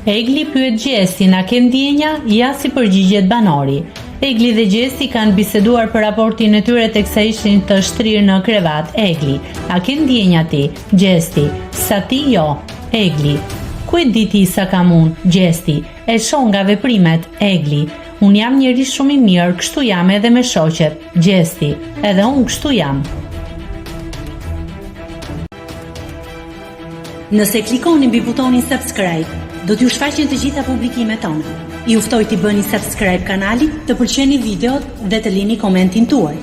Egli pyet Gjesti, a ke ndjenja? Ja, si përgjigjet banori. Egli dhe Gjesti kanë biseduar për raportin e tyre teksa ishin të shtrirë në krevat. Egli: a ke ndjenja ti? Gjesti: sa ti jo. Egli: ku e di ti sa kam unë? Gjesti: e shoh nga veprimet. Egli: unë jam njeri shumë i mirë, kështu jam edhe me shoqet. Gjesti: edhe unë kështu jam. Nëse klikoni mbi butonin subscribe, do t'ju shfaqen të gjitha publikimet tona. Ju ftoj t'i bëni subscribe kanalit, të pëlqeni videot dhe të lini komentin tuaj.